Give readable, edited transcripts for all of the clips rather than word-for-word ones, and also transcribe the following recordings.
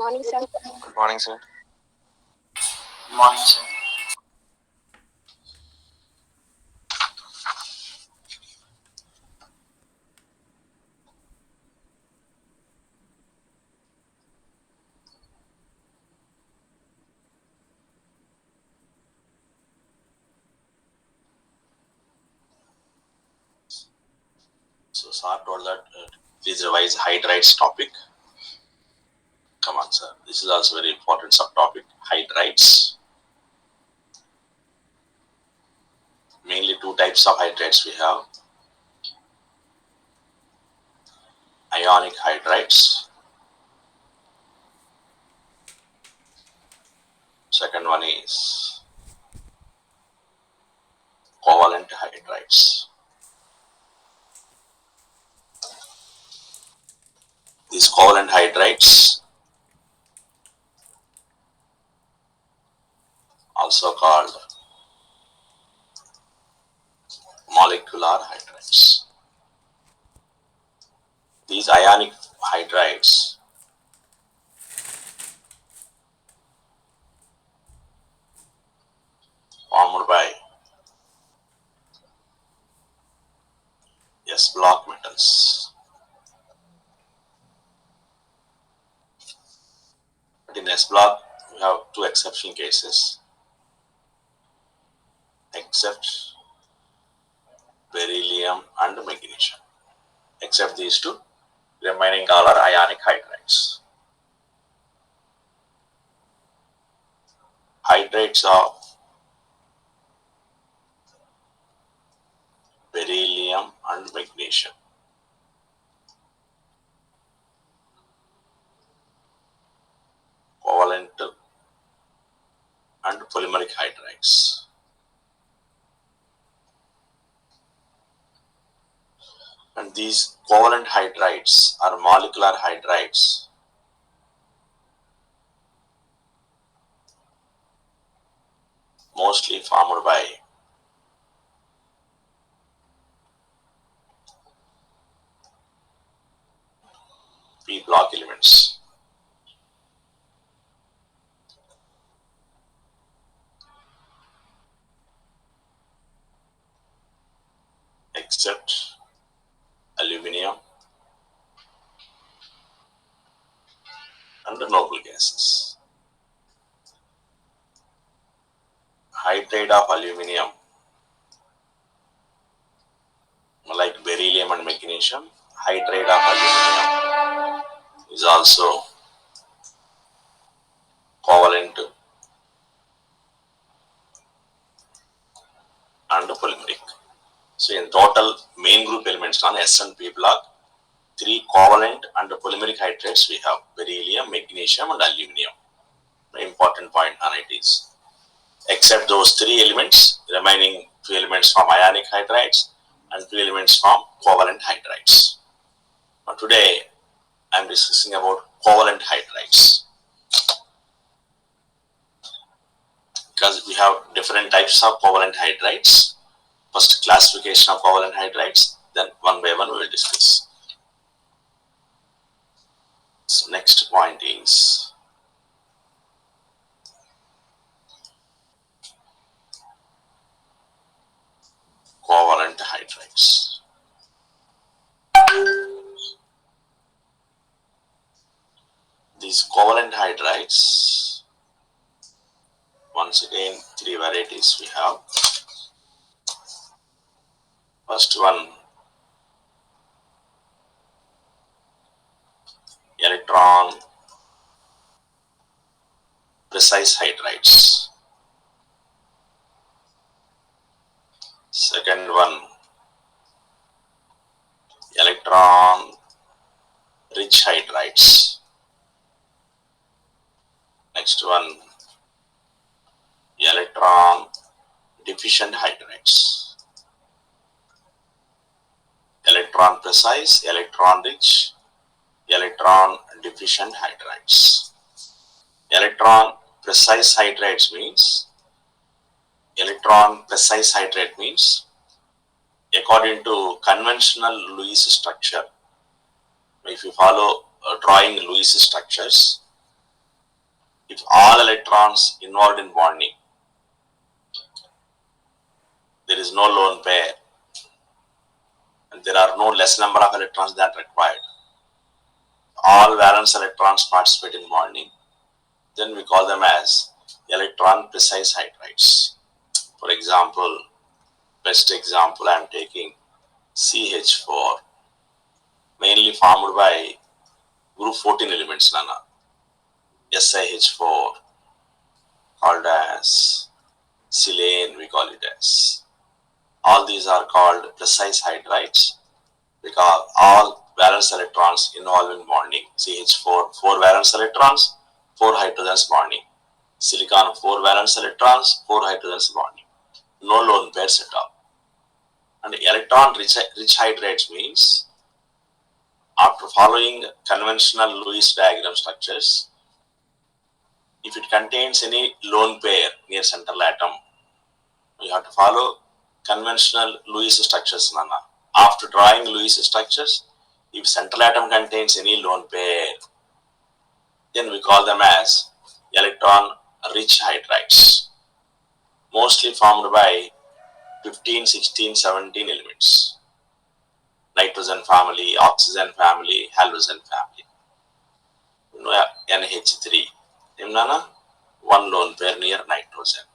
morning, sir. Good morning, sir. Good morning, sir. So sir told that please revise hydrides topic. Come on, sir. This is also very important subtopic. Hydrides. Mainly two types of hydrides we have. Ionic hydrides. Second one is covalent hydrides. These covalent hydrides, also called molecular hydrides. These ionic hydrides formed by S block metals. But in S block, we have two exception cases. Except beryllium and magnesium. Except these two, remaining all are ionic hydrides. Hydrates of beryllium and magnesium. Covalent and polymeric hydrides. And these covalent hydrides are molecular hydrides mostly formed by p block elements. Except aluminium and noble gases. Hydride of aluminium, like beryllium and magnesium, hydride of aluminium is also covalent and polymeric. So in total, main group elements on S and P block, three covalent and polymeric hydrides we have: beryllium, magnesium and aluminium. The important point on it is, except those three elements, remaining two elements from ionic hydrides and two elements from covalent hydrides. Now today I am discussing about covalent hydrides, because we have different types of covalent hydrides. First, classification of covalent hydrides, then one by one we will discuss. So next point is covalent hydrides. These covalent hydrides, once again, three varieties we have. First one, electron precise hydrides. Second one, electron rich hydrides. Next one, electron deficient hydrides. Electron precise, electron rich, electron deficient hydrides. Electron precise hydrides means, according to conventional Lewis structure, if you follow drawing Lewis structures, if all electrons involved in bonding, there is no lone pair, and there are no less number of electrons than required, all valence electrons participate in bonding, then we call them as electron precise hydrides. For example, best example I am taking CH4, mainly formed by group 14 elements, Nana. SiH4, called as silane, we call it as. All these are called precise hydrides because all valence electrons involved in bonding. CH4, 4 valence electrons, 4 hydrogens bonding. Silicon, 4 valence electrons, 4 hydrogens bonding. No lone pairs at all. And electron rich hydrides means after following conventional Lewis diagram structures, if it contains any lone pair near central atom, you have to follow conventional Lewis structures, Nana. After drawing Lewis structures, if central atom contains any lone pair, then we call them as electron rich hydrides, mostly formed by 15, 16, 17 elements. Nitrogen family, oxygen family, halogen family. NH3. Nana, one lone pair near nitrogen.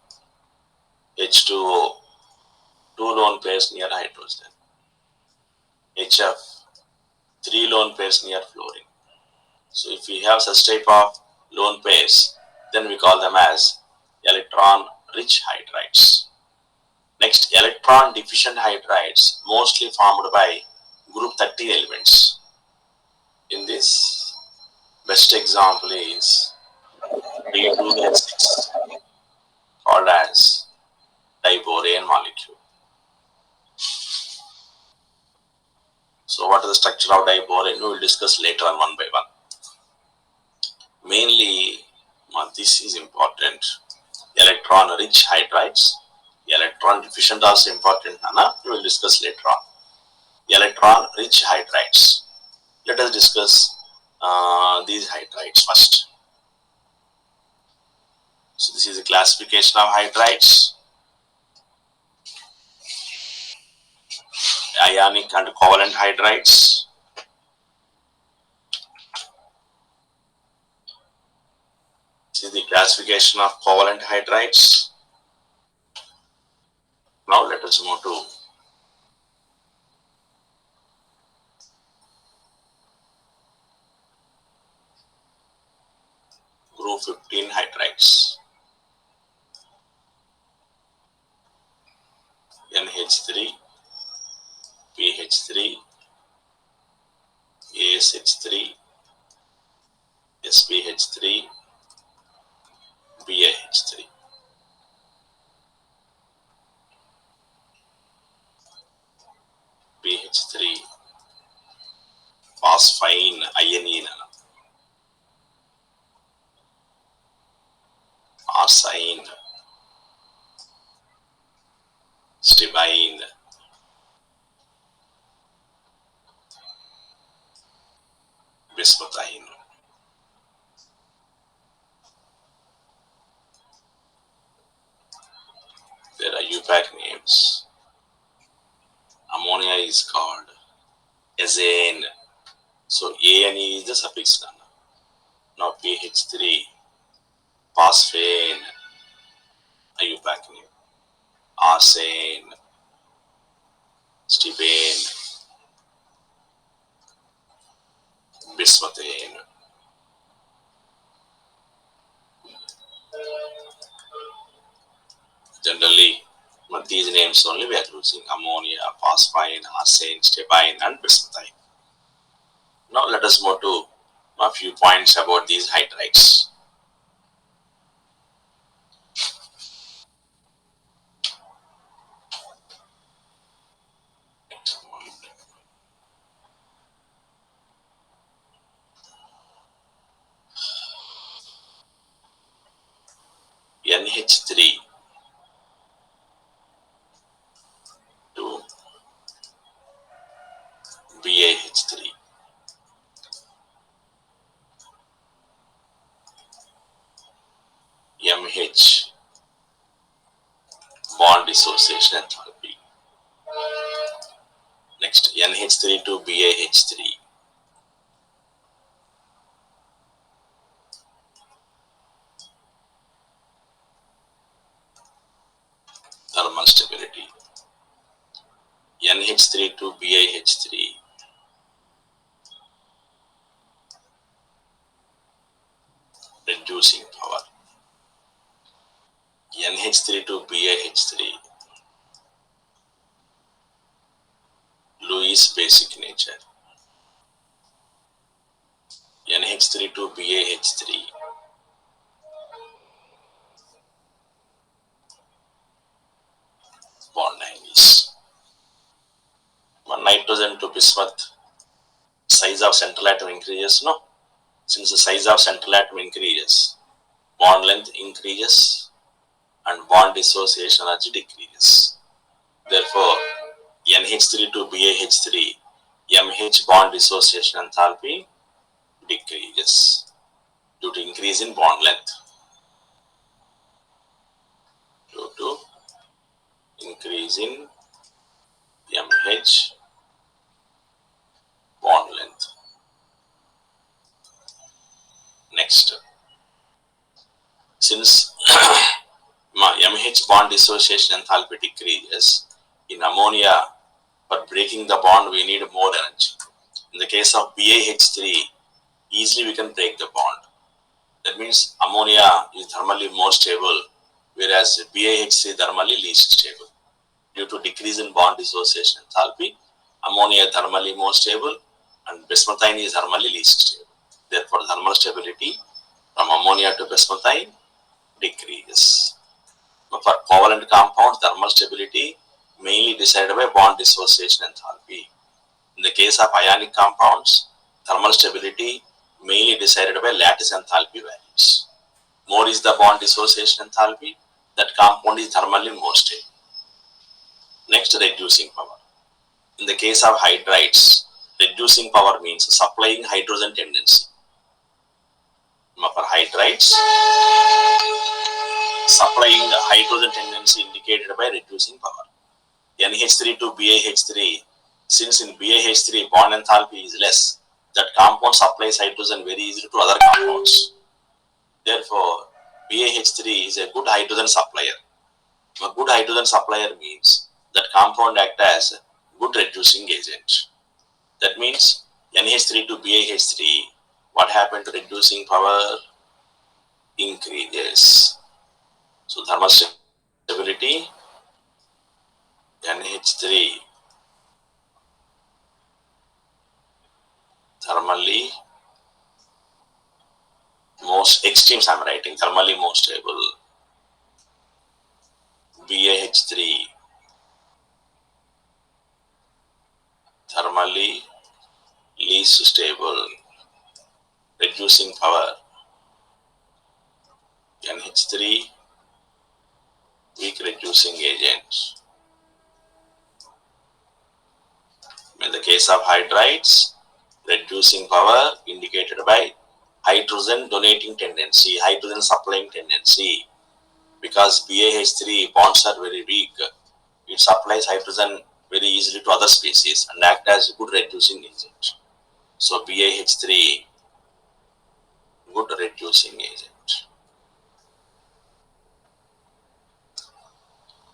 H2O, two lone pairs near hydrogen. HF, three lone pairs near fluorine. So if we have such type of lone pairs, then we call them as electron rich hydrides. Next, electron deficient hydrides, mostly formed by group 13 elements. In this, best example is B2H6, called as diborane molecule. So what is the structure of diborane? We will discuss later on one by one. Mainly, this is important. Electron rich hydrides. Electron deficient also important, Nana. We will discuss later on. Electron rich hydrides. Let us discuss these hydrides first. So this is a classification of hydrides. Ionic and covalent hydrides. This is the classification of covalent hydrides. Now let us move to group 15 hydrides. NH3, PH3, ASH3, SPH3, BAH3. BH3, phosphine, INE, arsine, stibine, bismuthine. There are UPAC names. Ammonia is called azane. So ANE is the suffix. Now PH3, phosphane, a UPAC name. Arsane, stibane, bismuthane. Generally, these names only we are using: ammonia, phosphine, arsane, stibine, and bismuthine. Now let us move to a few points about these hydrides. NH3 to BAH3. MH bond dissociation enthalpy. Next, NH3 to BaH3. Thermal stability. NH3 to BaH3. Reducing power. NH3 to BaH3. Lewis basic nature. NH3 to BaH3. Bond angles. Nitrogen to bismuth. Size of central atom increases, no? Since the size of central atom increases, bond length increases and bond dissociation energy decreases. Therefore, NH3 to BaH3, MH bond dissociation enthalpy decreases due to increase in bond length. Due to increase in MH bond length. Next, since MH bond dissociation enthalpy decreases, in ammonia, for breaking the bond, we need more energy. In the case of BaH3, easily we can break the bond. That means ammonia is thermally more stable, whereas BaH3 thermally least stable. Due to decrease in bond dissociation enthalpy, ammonia is thermally more stable and bismuthine is thermally least stable. Therefore, thermal stability from ammonia to bismuthine decreases. For covalent compounds, thermal stability mainly decided by bond dissociation enthalpy. In the case of ionic compounds, thermal stability mainly decided by lattice enthalpy values. More is the bond dissociation enthalpy, that compound is thermally more stable. Next, reducing power. In the case of hydrides, reducing power means supplying hydrogen tendency. For hydrides, supplying hydrogen tendency indicated by reducing power. NH3 to BaH3, since in BaH3 bond enthalpy is less, that compound supplies hydrogen very easily to other compounds. Therefore, BaH3 is a good hydrogen supplier. A good hydrogen supplier means that compound acts as a good reducing agent. That means NH3 to BaH3, what happened to reducing power? Increases. So thermal stability, NH3 thermally most extremes I'm writing, thermally most stable. BaH3 thermally least stable, reducing power. NH3 weak reducing agent. In the case of hydrides, reducing power indicated by hydrogen donating tendency, hydrogen supplying tendency. Because BaH3 bonds are very weak, it supplies hydrogen very easily to other species and act as a good reducing agent. So BaH3, good reducing agent.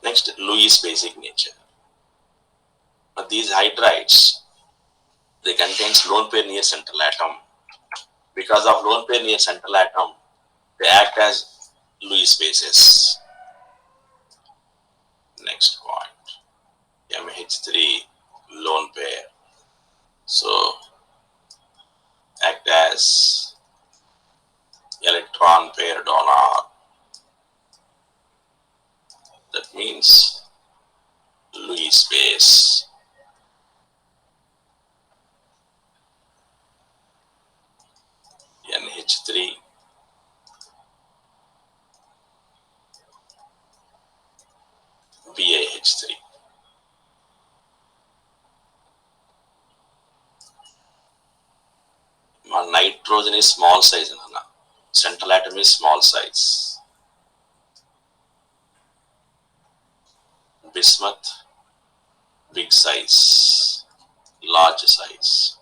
Next, Lewis basic nature. But these hydrides, they contain lone pair near central atom. Because of lone pair near central atom, they act as Lewis bases. Next point, MH3 lone pair. So act as electron pair donor. That means Lewis base. NH3 BaH3. Nitrogen is small size, central atom is small size. bismuth, big size, large size.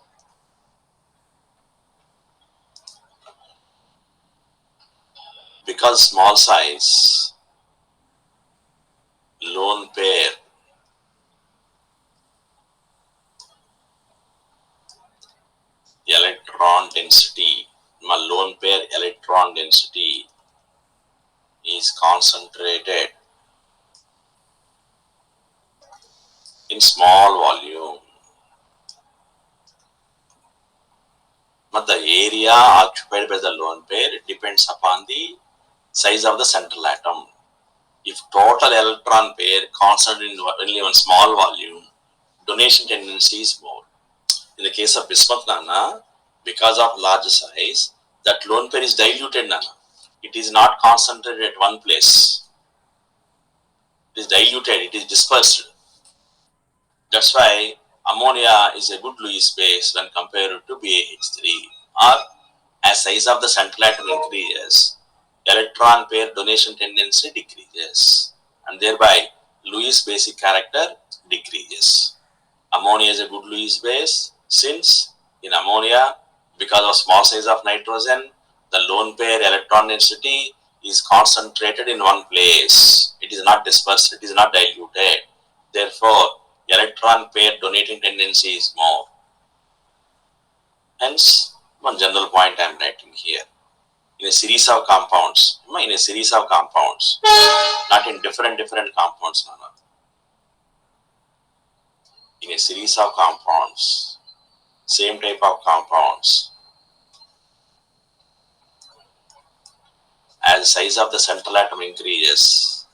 Because small size, lone pair electron density, my lone pair electron density is concentrated in small volume. But the area occupied by the lone pair depends upon the size of the central atom. If total electron pair concentrated in only one small volume, donation tendency is more. In the case of bismuth, Nana, because of large size, that lone pair is diluted, Nana. It is not concentrated at one place. It is diluted, it is dispersed. That's why ammonia is a good Lewis base when compared to BaH3. Or as size of the central atom increases, electron pair donation tendency decreases, and thereby Lewis basic character decreases. Ammonia is a good Lewis base since in ammonia, because of small size of nitrogen, the lone pair electron density is concentrated in one place. It is not dispersed, it is not diluted. Therefore, electron pair donating tendency is more. Hence, one general point I am writing here. In a series of compounds, not in different compounds, no. In a series of compounds, same type of compounds, as the size of the central atom increases,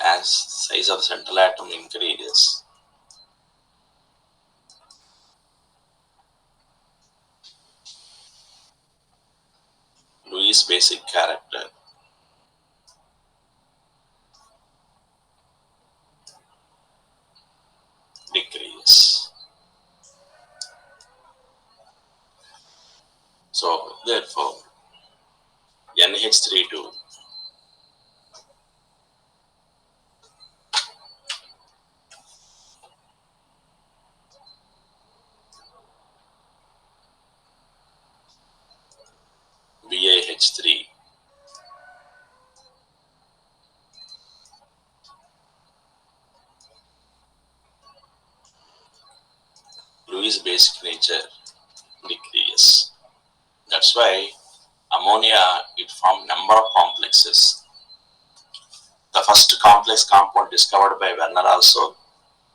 as size of the central atom increases, Lewis basic character decreases. So therefore, NH32 BaH3 Lewis basic nature decreases. That's why ammonia, it formed number of complexes. The first complex compound discovered by Werner also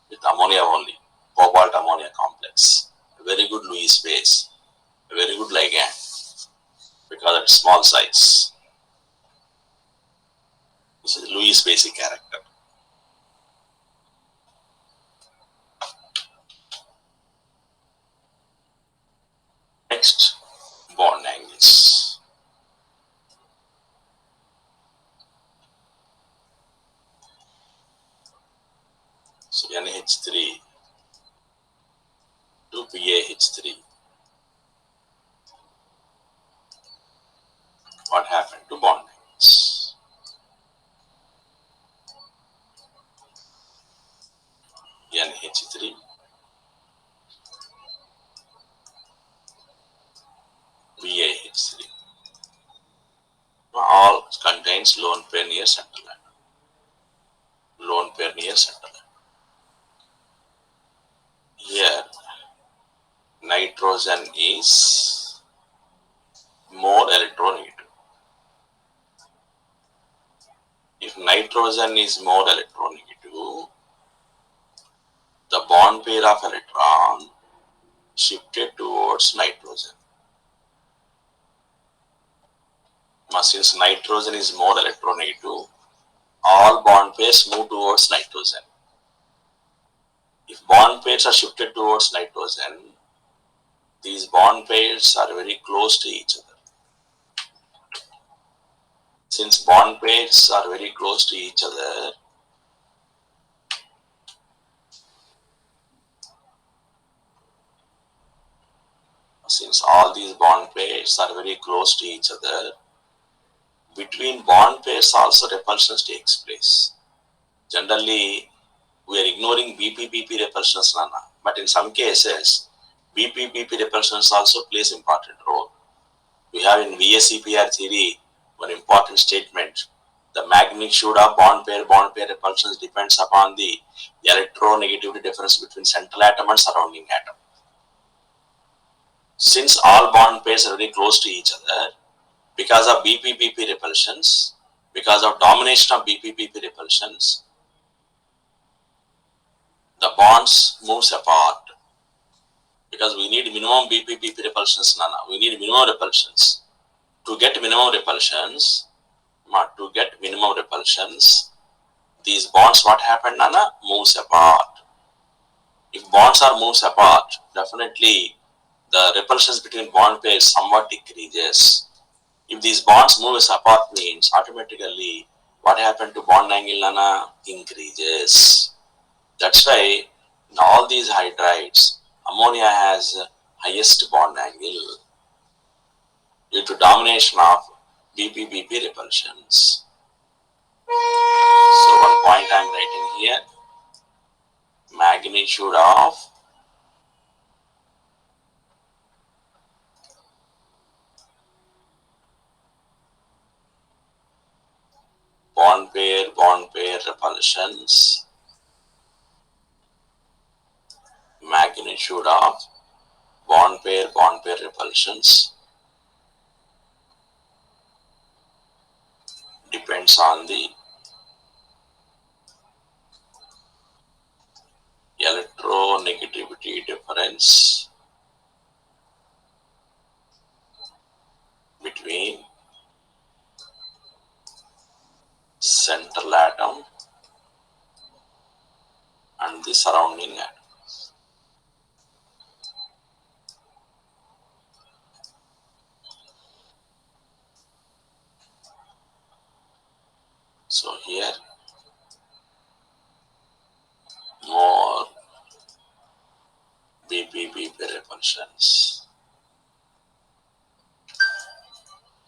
with ammonia only, cobalt ammonia complex. A very good Lewis base, a very good ligand because of its small size. This is Lewis basic character. Next, bond angles. So NH3 to BaH3. What happened to bond angles? NH3 BaH3. All contains lone pair near central atom. Lone pair near central atom. Here, nitrogen is more electronegative. If nitrogen is more electronegative, the bond pair of electron shifted towards nitrogen. Now, since nitrogen is more electronegative, all bond pairs move towards nitrogen. If bond pairs are shifted towards nitrogen, these bond pairs are very close to each other. Since bond pairs are very close to each other, Since all these bond pairs are very close to each other, between bond pairs also repulsions takes place. Generally, we are ignoring BP-BP repulsions, Nana, but in some cases, BP-BP repulsions also plays important role. We have in VSEPR theory one important statement. The magnitude of bond pair repulsions depends upon the electronegativity difference between central atom and surrounding atom. Since all bond pairs are very close to each other, because of BP-BP repulsions, because of domination of BP-BP repulsions, the bonds moves apart. Because we need minimum BP-BP repulsions, Nana. We need minimum repulsions. To get minimum repulsions, these bonds, what happened, Nana? Moves apart. If bonds are moves apart, definitely the repulsions between bond pairs somewhat decreases. If these bonds moves apart means automatically what happened to bond angle, Nana? Increases. That's why in all these hydrides, ammonia has highest bond angle due to domination of BP-BP repulsions. So one point I am writing here, magnitude of bond pair repulsions, magnitude of bond pair repulsions depends on the electronegativity difference between central atom and the surrounding atom. So here more BP-BP repulsions.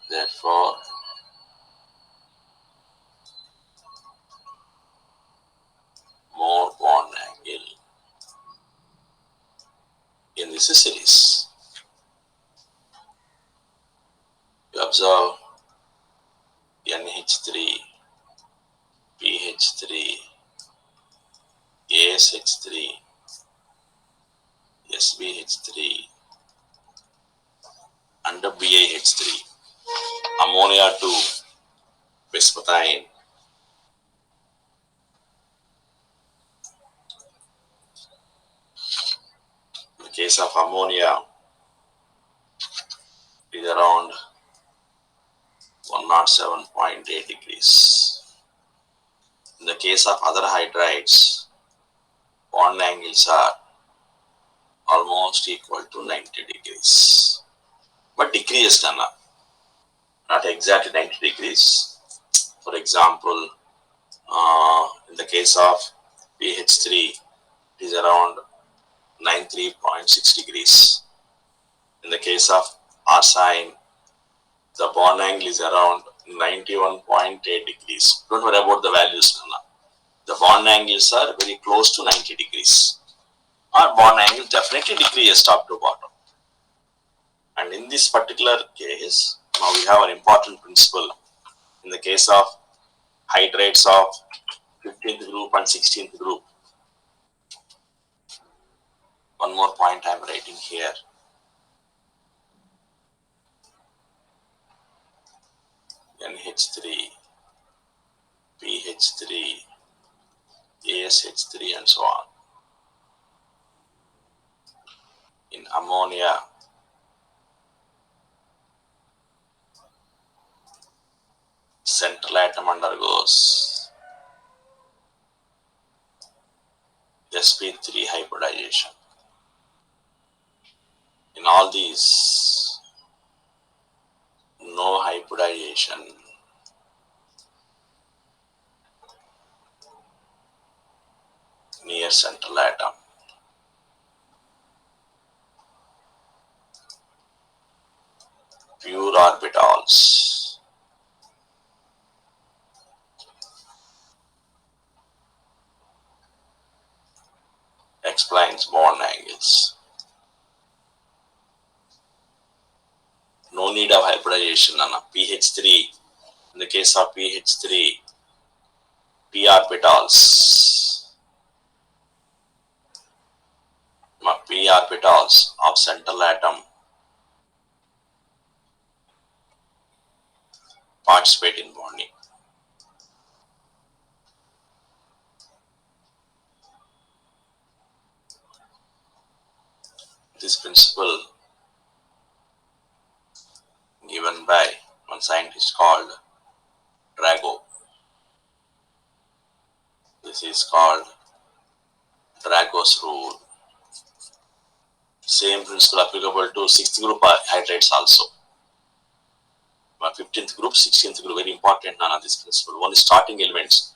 Therefore, more bond angle in this series. You observe NH3, PH3, ASH3, SBH3, and BiH3, ammonia 2, bismuthine. In the case of ammonia, it is around 107.8 degrees. In the case of other hydrides, bond angles are almost equal to 90 degrees. But decreased, not exactly 90 degrees. For example, in the case of PH3, it is around 93.6 degrees. In the case of arsine, the bond angle is around 91.8 degrees. Don't worry about the values, Nana. The bond angles are very close to 90 degrees. Our bond angle definitely decreases top to bottom. And in this particular case, now we have an important principle. In the case of hydrates of 15th group and 16th group, one more point I am writing here. NH3, PH3, ASH3 and so on. In ammonia, central atom undergoes sp3 hybridization. In all these, no hybridization near central atom. pure orbitals. Explains bond angles. No need of hybridization, Nana. pH3. In the case of pH3, p orbitals. P orbitals of central atom participate in bonding. This principle given by one scientist called Drago. This is called Drago's rule. Same principle applicable to 6th group hydrates also. 15th group, 16th group, very important none of this principle. One is starting elements.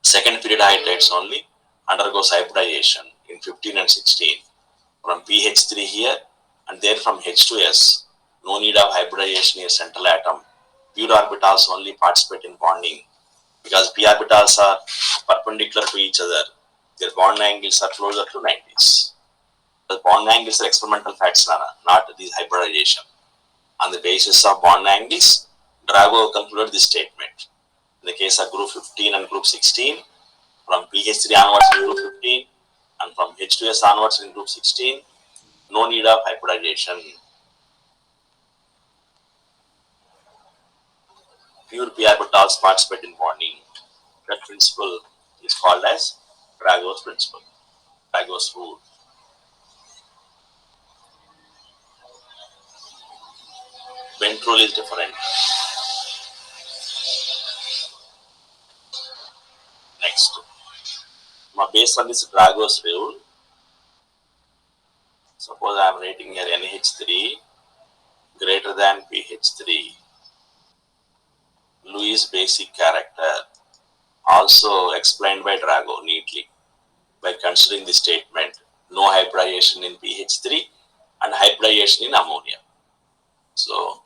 Second period hydrates only undergoes hybridization in 15 and 16. From pH3 here and there from H2S. No need of hybridization in central atom. Pure orbitals only participate in bonding because p orbitals are perpendicular to each other. Their bond angles are closer to 90s. The bond angles are experimental facts, not this hybridization. On the basis of bond angles, Drago concluded this statement. In the case of group 15 and group 16, from pH3 onwards in group 15 and from H2S onwards in group 16, no need of hybridization. Pure p orbitals participate in bonding. That principle is called as Drago's principle, Drago's rule. Bent rule is different. Next, based on this Drago's rule, suppose I am writing here NH3 greater than pH3. Lewis basic character, also explained by Drago neatly by considering the statement no hybridization in pH3 and hybridization in ammonia. So,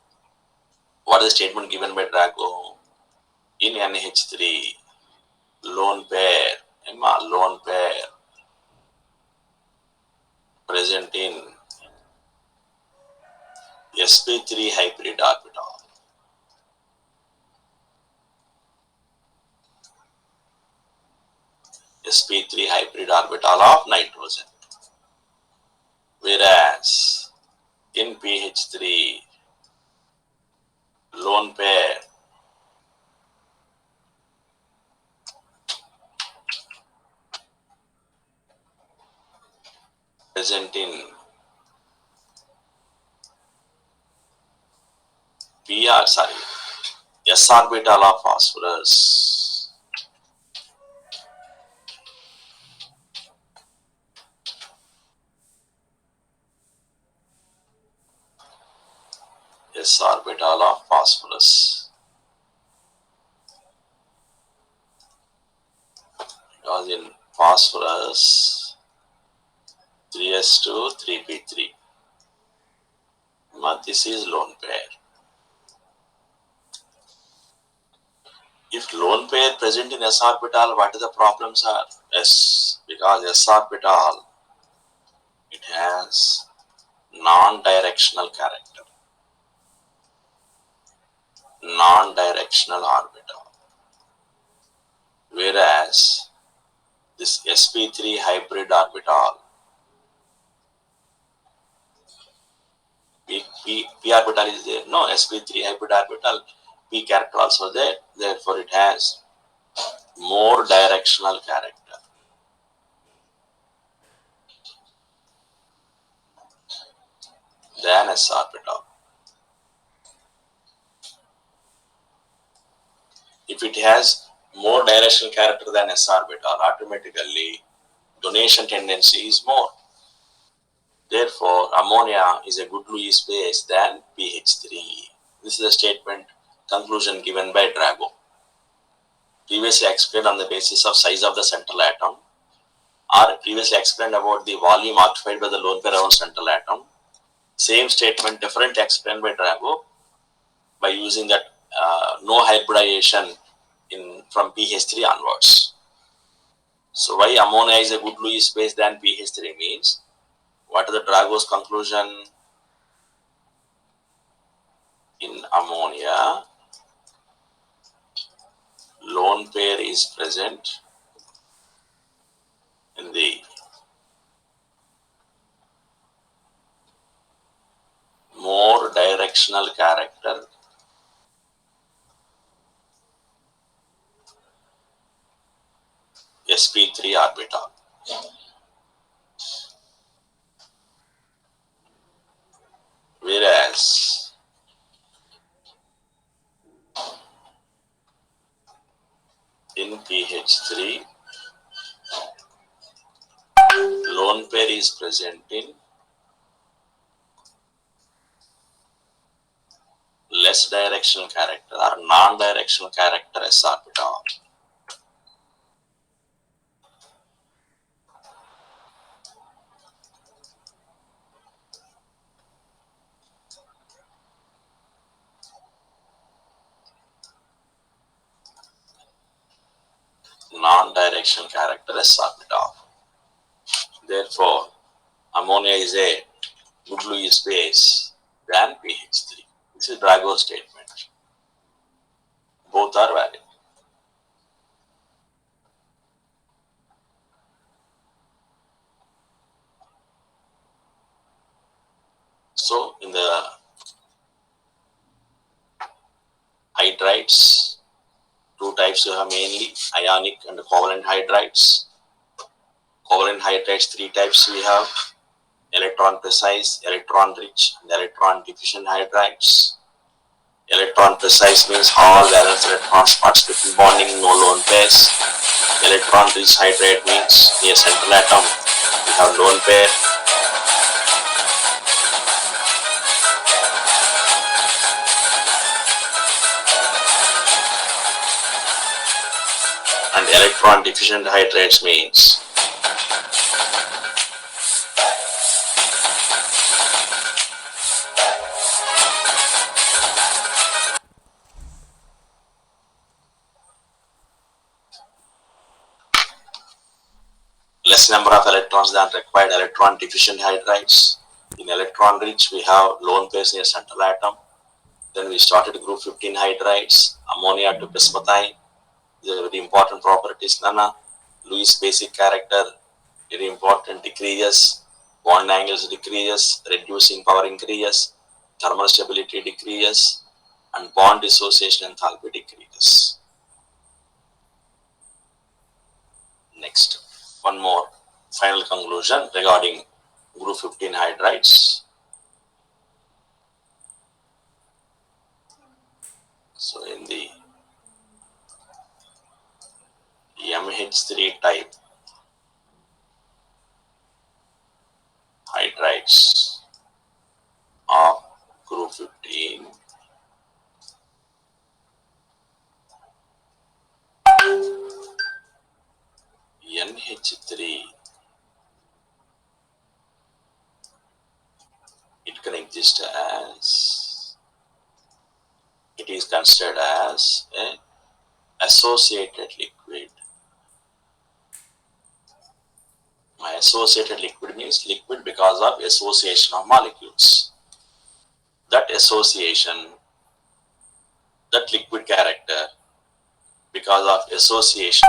what is the statement given by Drago? In NH3, lone pair present in sp3 hybrid orbital. sp3 hybrid orbital of nitrogen. Whereas in pH3, lone pair present in s orbital of phosphorus. S orbital of phosphorus. Because in phosphorus, 3s2, 3p3. This is lone pair. If lone pair present in s orbital, what are the problems are? S, because s orbital, it has non-directional character. Non-directional orbital. Whereas this sp3 hybrid orbital, p orbital is there. No, sp3 hybrid orbital, p character also there. Therefore, it has more directional character than s orbital. If it has more directional character than s orbital, automatically donation tendency is more. Therefore, ammonia is a good Lewis base than pH3. This is a statement conclusion given by Drago. Previously explained on the basis of size of the central atom, or previously explained about the volume occupied by the lone pair around central atom, Same statement different explained by Drago by using that no hybridization in from pH3 onwards. So why ammonia is a good Lewis base than pH3 means, what is the Drago's conclusion? In ammonia, lone pair is present in the more directional character sp3 orbital. Whereas in pH3, lone pair is present in less directional character or non-directional character s orbital. Non-directional character s orbital. Therefore, ammonia is a good Lewis base than pH3. This is Drago's statement. Both are valid. So, in the hydrides, two types you have mainly ionic and covalent hydrides. Covalent hydrides, three types we have: electron precise, electron rich, and electron deficient hydrides. Electron precise means all valence electrons participate in bonding, no lone pairs. Electron rich hydride means near central atom we have lone pair. And electron deficient hydrides means less number of electrons than required electron deficient hydrides. In electron rich, we have lone pairs near central atom. Then we started group 15 hydrides, ammonia to bismuthine. These are very important properties. Nana, Lewis basic character, very important, decreases, bond angles decreases, reducing power increases, thermal stability decreases, and bond dissociation enthalpy decreases. Next, one more final conclusion regarding group 15 hydrides. So in the MH3 type hydrides of group 15, NH3, it can exist as, it is considered as an associated liquid. My associated liquid means liquid because of association of molecules. That association, that liquid character, because of association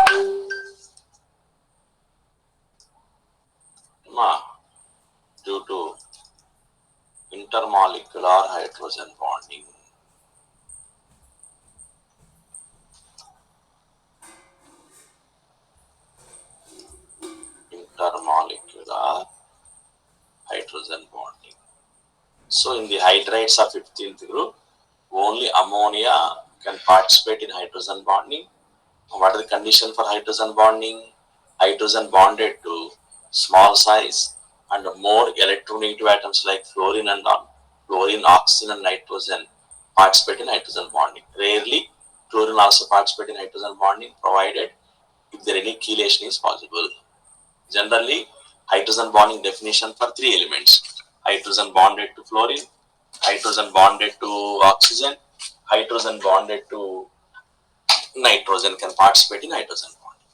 due to intermolecular hydrogen bonding. Intermolecular hydrogen bonding. So in the hydrides of 15th group, only ammonia can participate in hydrogen bonding. What are the conditions for hydrogen bonding? Hydrogen bonded to small size and more electronegative atoms like fluorine and fluorine, oxygen and nitrogen participate in hydrogen bonding. Rarely, fluorine also participate in hydrogen bonding provided if there any chelation is possible. Generally, hydrogen bonding definition for three elements: hydrogen bonded to fluorine, hydrogen bonded to oxygen, hydrogen bonded to nitrogen can participate in hydrogen bonding.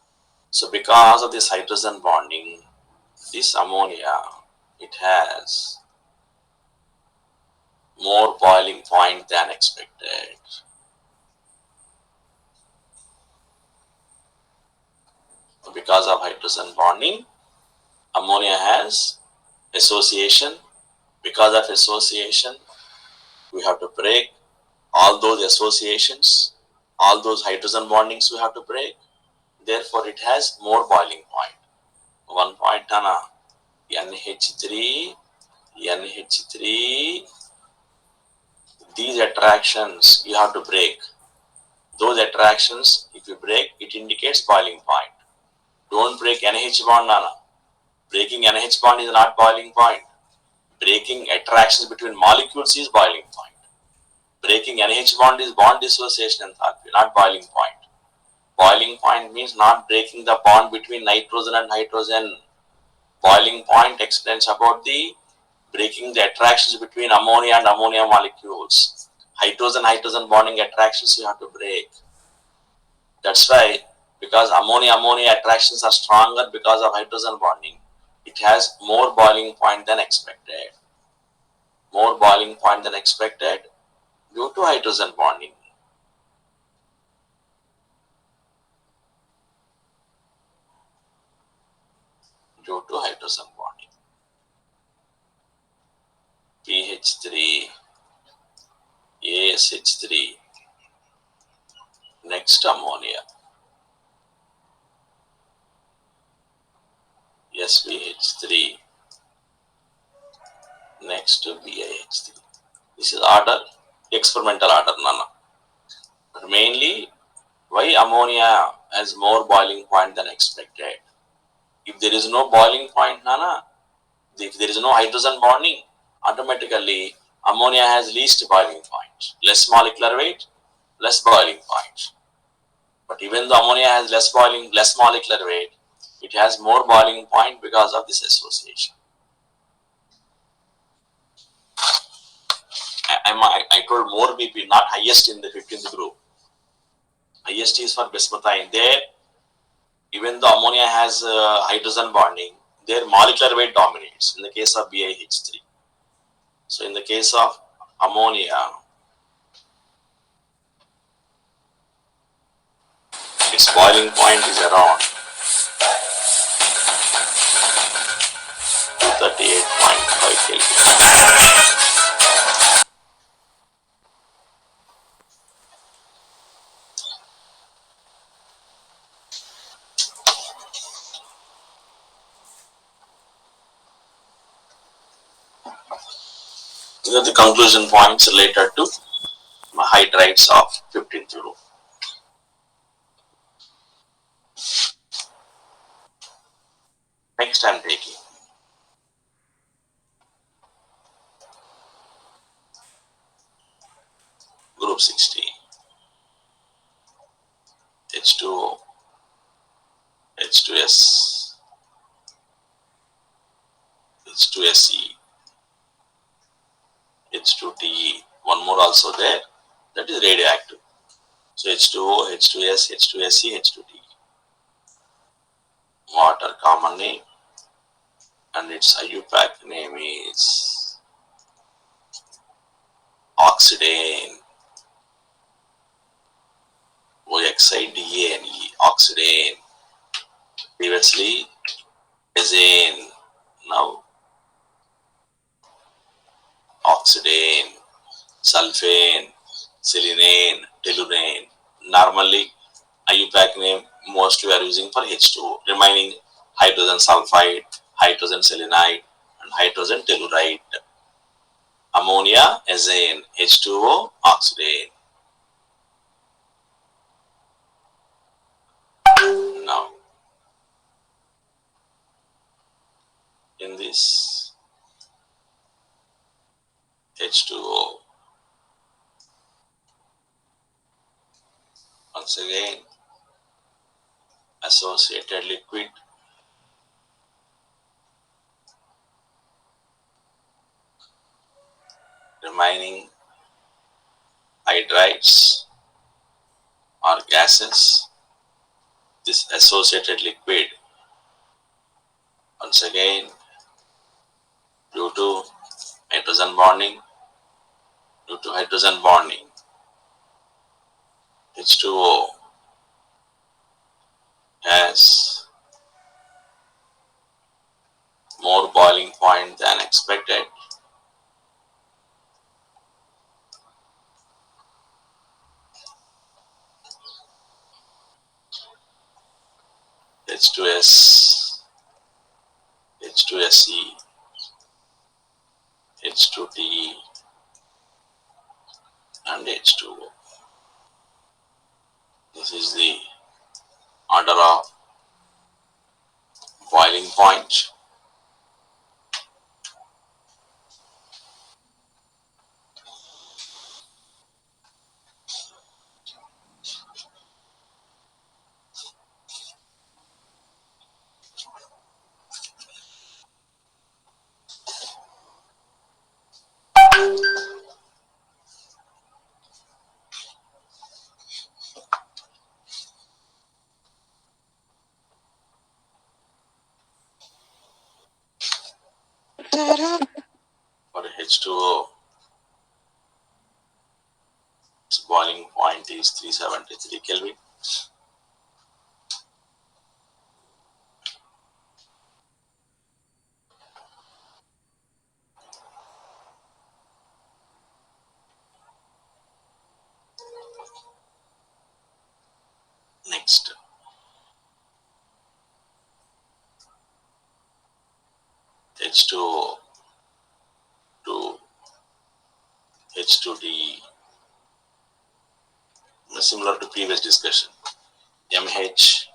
So because of this hydrogen bonding, this ammonia, it has more boiling point than expected. Because of hydrogen bonding, ammonia has association. Because of association, we have to break all those associations, all those hydrogen bondings we have to break. Therefore, it has more boiling point. One point, Tana, NH3, NH3, these attractions you have to break. Those attractions, if you break, it indicates boiling point. Don't break NH bond, Nana. Breaking NH bond is not boiling point. Breaking attractions between molecules is boiling point. Breaking NH bond is bond dissociation enthalpy, not boiling point. Boiling point means not breaking the bond between nitrogen and hydrogen. Boiling point explains about the breaking the attractions between ammonia and ammonia molecules. Hydrogen bonding attractions you have to break. That's why, because ammonia attractions are stronger because of hydrogen bonding, it has more boiling point than expected. More boiling point than expected due to hydrogen bonding. Due to hydrogen bonding. PH3, ASH3, next ammonia, SPH3, next to BiH3. This is order, experimental order, Nana. But mainly, why ammonia has more boiling point than expected? If there is no boiling point, Nana, if there is no hydrogen bonding, automatically ammonia has least boiling point. Less molecular weight, less boiling point. But even though ammonia has less molecular weight, it has more boiling point because of this association. I told more BP, not highest in the 15th group. Highest is for bismuthine. There, even though ammonia has hydrogen bonding, their molecular weight dominates in the case of BiH3. So in the case of ammonia, its boiling point is around 238.5 Kelvin. These are the conclusion points related to hydrides of 15th group. Next I am taking group 16, H2O, H2S, H2SE, H2TE, one more also there, that is radioactive. So H2O, H2S, H2SE, H2TE. Water common name and its IUPAC name is oxidane, OXIDANE, oxidane. Previously azane, now oxidane, sulfane, selenane, tellurane. Normally IUPAC name mostly we are using for H2O, remaining hydrogen sulfide, hydrogen selenide, and hydrogen telluride. Ammonia, azane, H2O, oxidane. Now, in this H2O, once again, associated liquid remaining hydrides or gases. This associated liquid, once again, due to hydrogen bonding, H2O has more boiling point than expected. H2S, H2SE, H2TE, and H2O. This is the order of boiling point. For H2O, its boiling point is 373 Kelvin. Next, H2O to H2D, similar to previous discussion. MH,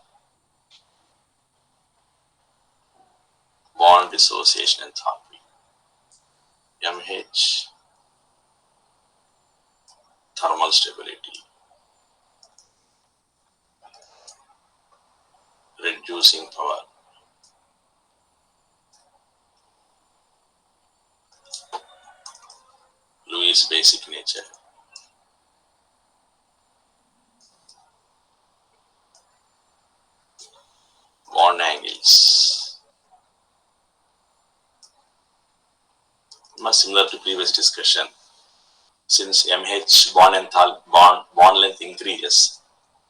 bond dissociation enthalpy. MH, thermal stability, reducing power. Lewis basic nature. Bond angles. Similar to previous discussion. Since MH bond length increases,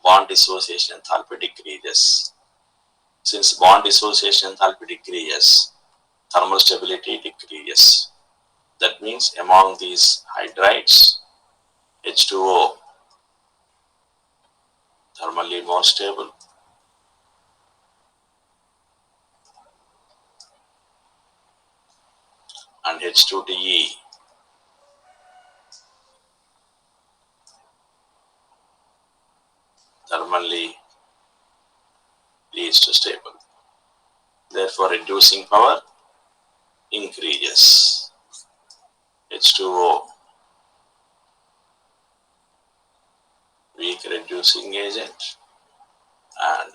bond dissociation enthalpy decreases. Since bond dissociation enthalpy decreases, thermal stability decreases. That means among these hydrides, H2O thermally more stable, and H2TE thermally leads to stable. Therefore, reducing power increases. H2O, weak reducing agent, and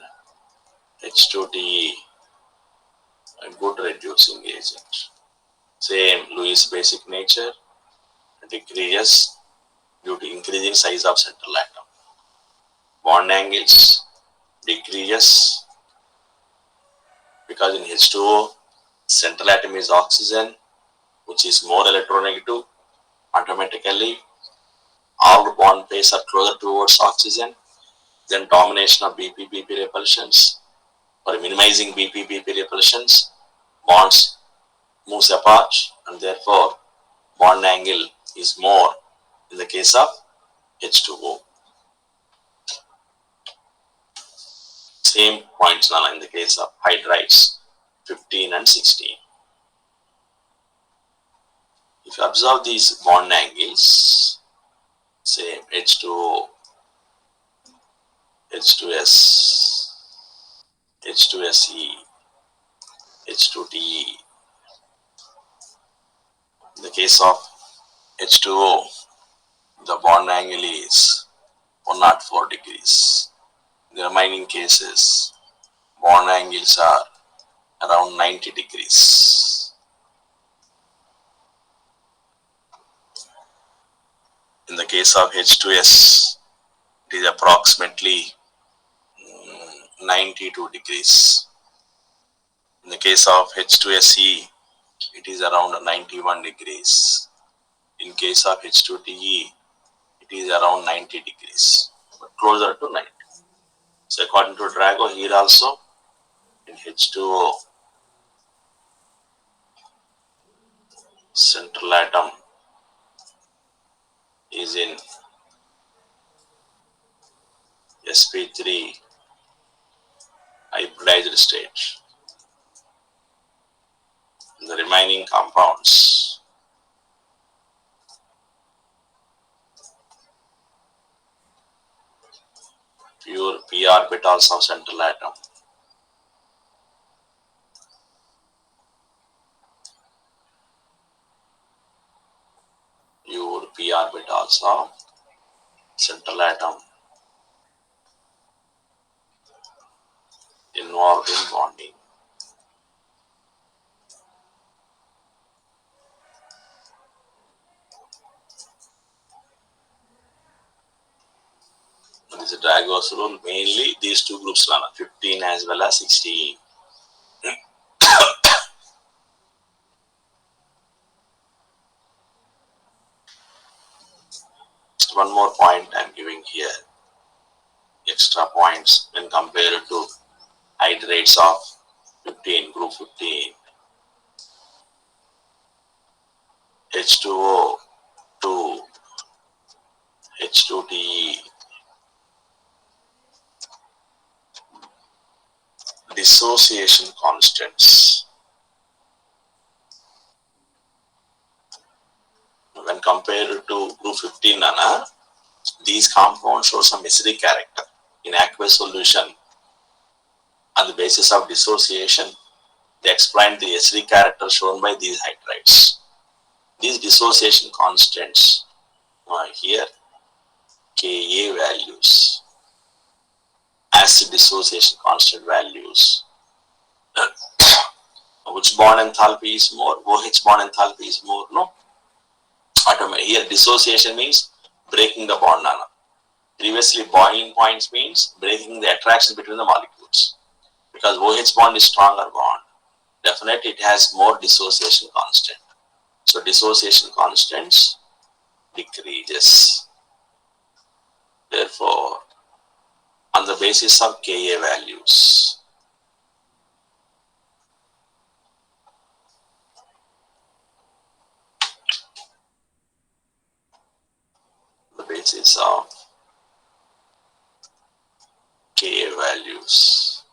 H2TE, a good reducing agent. Same Lewis basic nature decreases due to increasing size of central atom. Bond angles decreases because in H2O, central atom is oxygen, which is more electronegative. Automatically, all the bond pairs are closer towards oxygen. Then domination of BP-BP repulsions. For minimizing BP-BP repulsions, bonds moves apart, and therefore bond angle is more in the case of H2O. Same points now in the case of hydrides 15 and 16. If you observe these bond angles, same H2O, H2S, H2SE, H2TE. In the case of H2O, the bond angle is 104 degrees. In the remaining cases, bond angles are around 90 degrees. In the case of H2S, it is approximately 92 degrees. In the case of H2SE, it is around 91 degrees. In case of H2TE, it is around 90 degrees, but closer to 90. So according to Drago, here also in H2O, central atom is in sp3 hybridized state. The remaining compounds pure p orbitals of central atom. Pure p orbitals of central atom involved in bonding. This is Drago's rule. Mainly these two groups, 15 as well as 16. One more point I am giving here. Extra points when compared to hydrates of 15, group 15. H2O, 2, H2TE, dissociation constants. When compared to group 15, Nana, these compounds show some acidic character. In aqueous solution, on the basis of dissociation, they explain the acidic character shown by these hydrides. These dissociation constants here, Ka values, acid dissociation constant values. Which bond enthalpy is more? OH bond enthalpy is more, no? Here dissociation means breaking the bond, Nana. Previously boiling points means breaking the attraction between the molecules. Because OH bond is stronger bond, definitely it has more dissociation constant. So dissociation constants decreases. Therefore, on the basis of Ka values, the basis of Ka values,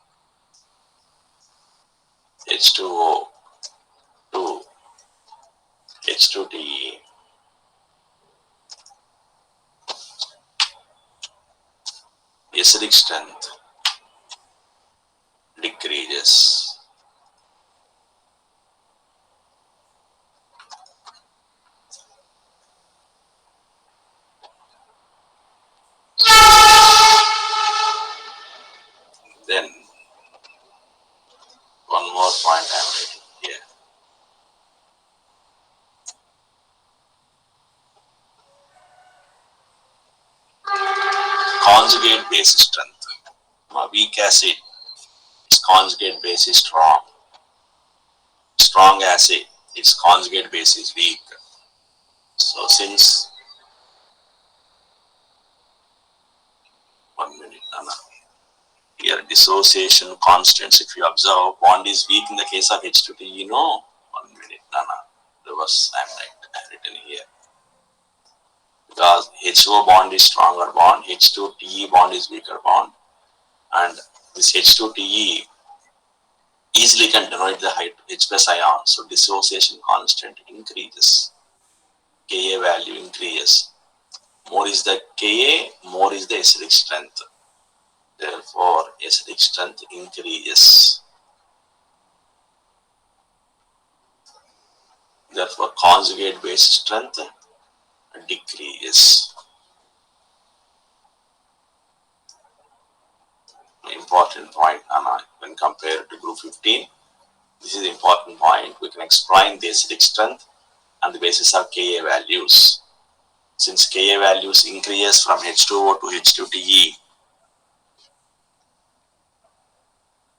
H2O, 2, H2TE, acidic strength decreases. Then one more point I am writing here. Conjugate base strength. Weak acid, its conjugate base is strong. Strong acid, its conjugate base is weak. So since 1 minute, Nana. Here dissociation constants, if you observe, bond is weak in the case of H2TE, 1 minute, Nana. There was, I have written here. Because HO bond is stronger bond, H2TE bond is weaker bond, and this H2TE easily can denote the H plus ion, so dissociation constant increases, Ka value increases. More is the Ka, more is the acidic strength. Therefore, acidic strength increases. Therefore, conjugate base strength decreases. Important point, Anna, when compared to group 15. This is the important point. We can explain the acidic strength on the basis of Ka values. since Ka values increases from H2O to H2Te.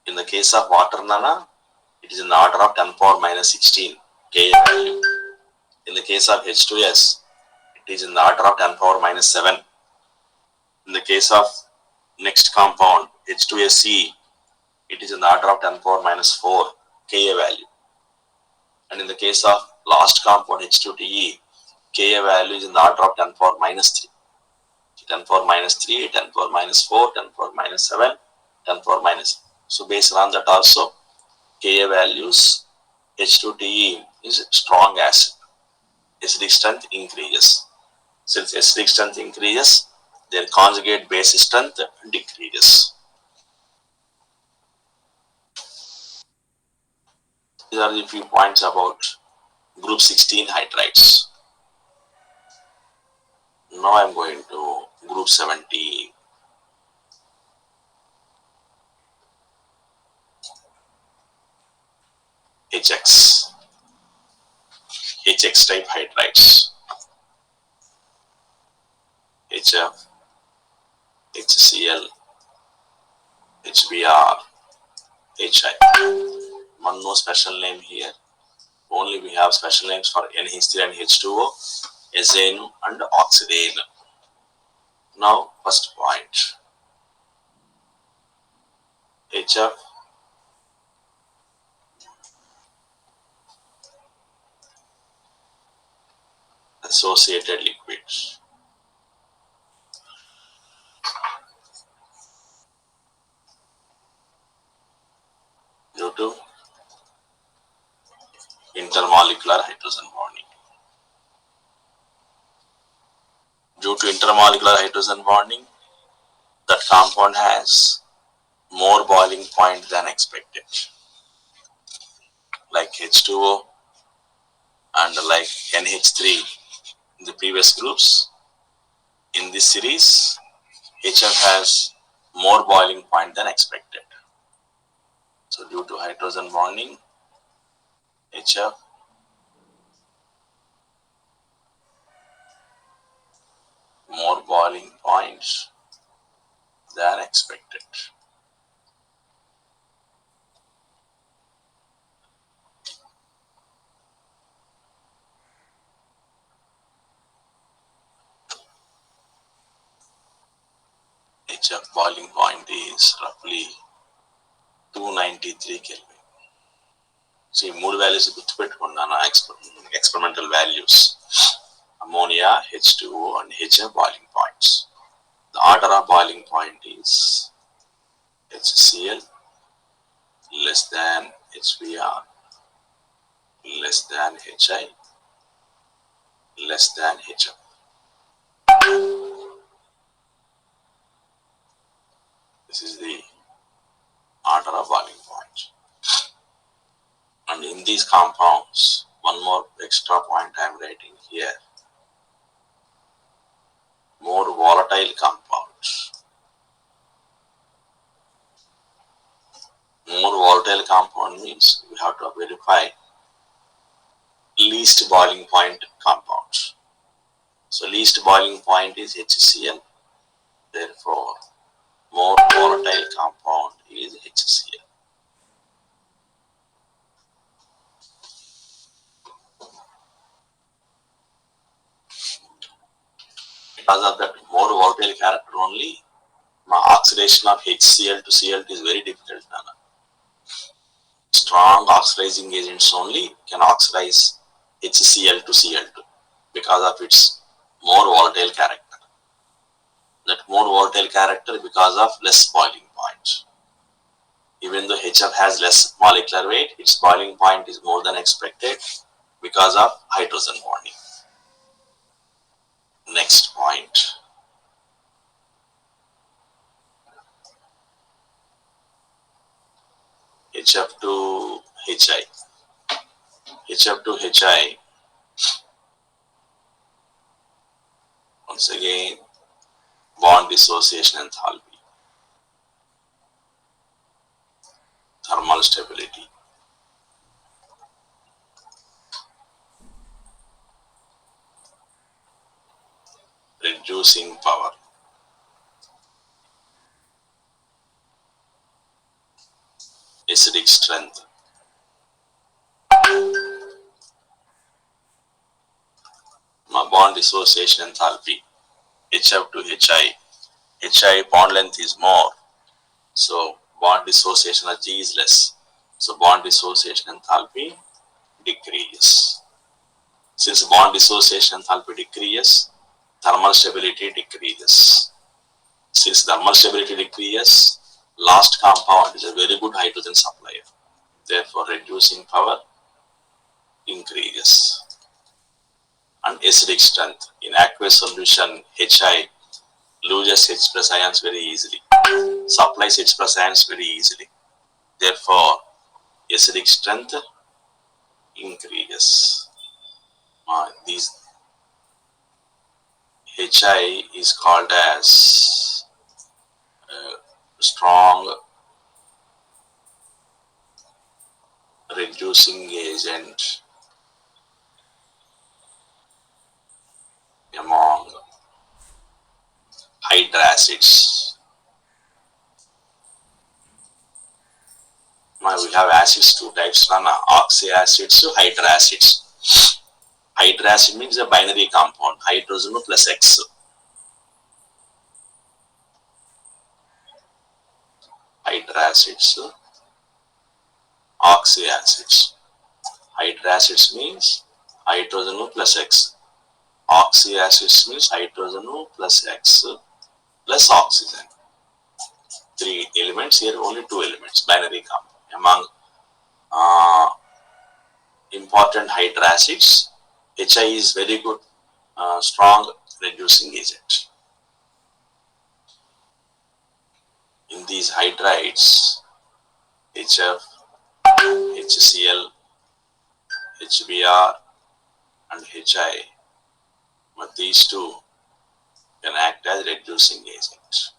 In the case of water, Nana, it is in the order of 10 power minus 16 Ka value. In the case of H2S, it is in the order of 10 power minus 7. In the case of next compound, H2SE, it is in the order of 10 power minus 4 Ka value. And in the case of last compound, H2Te, Ka value is in the order of 10 power minus 3. 10 power minus 3, 10 power minus 4, 10 power minus 7, 10 power minus. So based on that also, Ka values, H2Te is strong acid. Acidic strength increases. Since acidic strength increases, their conjugate base strength decreases. These are the few points about group 16 hydrides. Now I am going to group 17. HX. HX type hydrides. HF, HCl, HBr, HI. One no special name here. Only we have special names for NH3 and H2O, azane and oxidane. Now first point. HF associated liquids. Due to intermolecular hydrogen bonding. Due to intermolecular hydrogen bonding, that compound has more boiling point than expected. Like H2O and like NH3 in the previous groups. In this series, HF has more boiling point than expected. So due to hydrogen bonding, HF more boiling points than expected. HF boiling point is roughly 293 Kelvin. So ఈ మూడు values గుర్తుపెట్టుకున్నాను experimental values. Ammonia, H2O and HF boiling points. The order of boiling point is HCl less than HBr less than HI less than HF. This is the order of boiling point. And in these compounds, one more extra point I am writing here. More volatile compounds. More volatile compound means we have to verify least boiling point compounds. So least boiling point is HCl. Therefore, more volatile compound is HCl. Because of that more volatile character only, my oxidation of HCl to Cl is very difficult. Strong oxidizing agents only can oxidize HCl to Cl2 because of its more volatile character. That more volatile character because of less boiling point. Even though HF has less molecular weight, its boiling point is more than expected because of hydrogen bonding. Next point. HF to HI. HF to HI. Once again, bond dissociation enthalpy. Thermal stability. reducing power. Acidic strength. Bond dissociation enthalpy. HF to HI. HI bond length is more, so bond dissociation energy is less. So bond dissociation enthalpy decreases. Since bond dissociation enthalpy decreases, thermal stability decreases. Since thermal stability decreases, last compound is a very good hydrogen supplier. Therefore, reducing power increases. And acidic strength. In aqueous solution, HI loses H plus ions very easily, supplies H plus ions very easily. Therefore, acidic strength increases. These HI is called as strong reducing agent among hydracids. Now we have acids two types, oxyacids to hydracids. Hydracid means a binary compound, hydrogen plus X. Hydracids, oxyacids. Hydracids means hydrogen plus X. Oxyacids means hydrogen plus X plus oxygen. Three elements, here only two elements, binary compound. Among important hydracids, HI is very good, strong reducing agent. In these hydrides, HF, HCl, HBr and HI, but these two can act as reducing agents.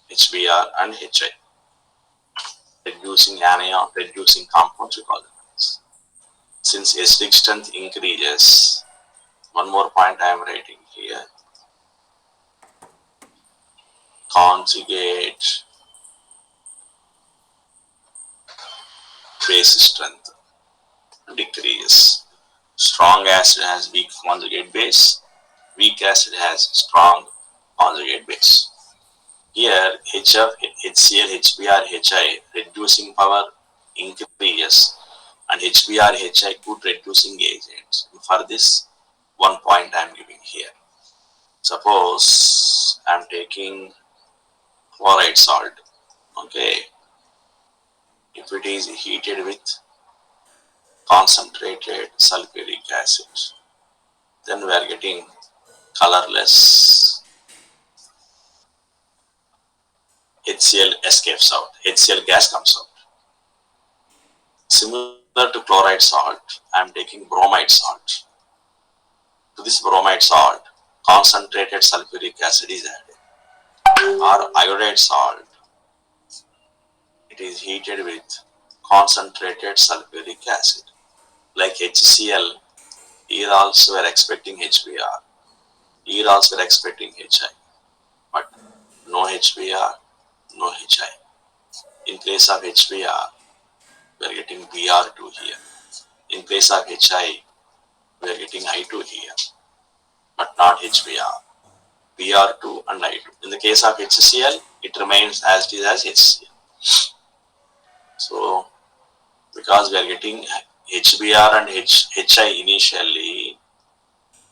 HBr and HI, reducing anion, reducing compounds we call them. Since acidic strength increases, one more point I am writing here, conjugate base strength decreases. Strong acid has weak conjugate base, weak acid has strong conjugate base. Here HF, HCl, HBr, HI reducing power increases and HBr, HI good reducing agents. For this, one point I am giving here. Suppose I am taking chloride salt, okay. If it is heated with concentrated sulfuric acid, then we are getting colorless. HCl escapes out, HCl gas comes out. Similar to chloride salt, I am taking bromide salt. To this bromide salt, concentrated sulfuric acid is added. Or iodide salt, it is heated with concentrated sulfuric acid. Like HCl, here also we are expecting HBr, here also we are expecting HI, but no HBr, no HI. In place of HBr, we are getting Br2 here. In place of HI, we are getting I2 here, but not HBr. Br2 and I2. In the case of HCl, it remains as it is as HCl. So, because we are getting HBr and HI initially,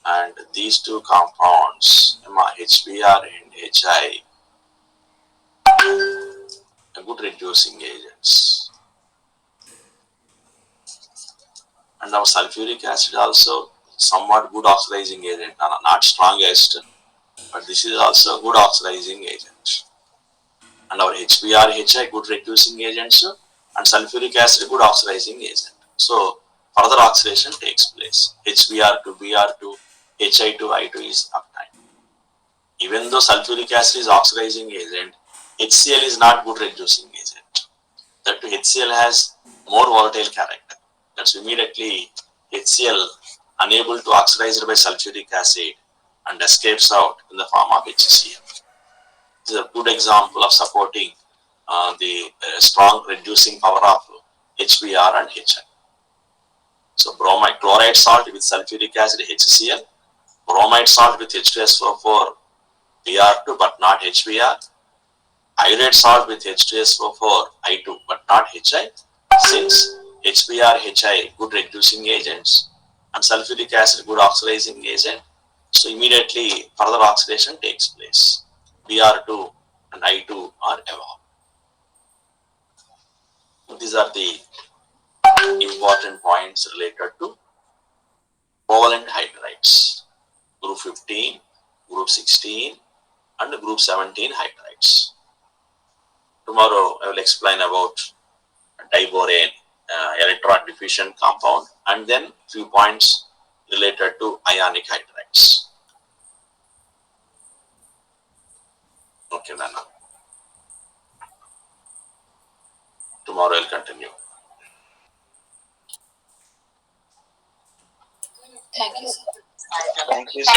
and these two compounds, HBr and HI, are good reducing agents. And our sulfuric acid also somewhat good oxidizing agent, not strongest, but this is also a good oxidizing agent. And our HBr, HI good reducing agents, and sulfuric acid good oxidizing agent. So further oxidation takes place. HBr to Br2, HI to I2 is uptime. Even though sulfuric acid is oxidizing agent, HCl is not good reducing agent. That HCl has more volatile character. That's immediately HCl unable to oxidize by sulfuric acid and escapes out in the form of HCl. This is a good example of supporting the strong reducing power of HBr and HI. So bromide chloride salt with sulfuric acid HCl, bromide salt with H2SO4 Br2 but not HBr, iodide salt with H2SO4 I2 but not HI. Since HBr, HI good reducing agents and sulfuric acid good oxidizing agent, so immediately further oxidation takes place. Br2 and I2 are above. These are the important points related to covalent hydrides. Group 15, group 16 and group 17 hydrides. Tomorrow I will explain about diborane electron deficient compound and then few points related to ionic hydrides. Okay, Nana. Tomorrow I'll continue. Thank you, sir. Thank you, sir.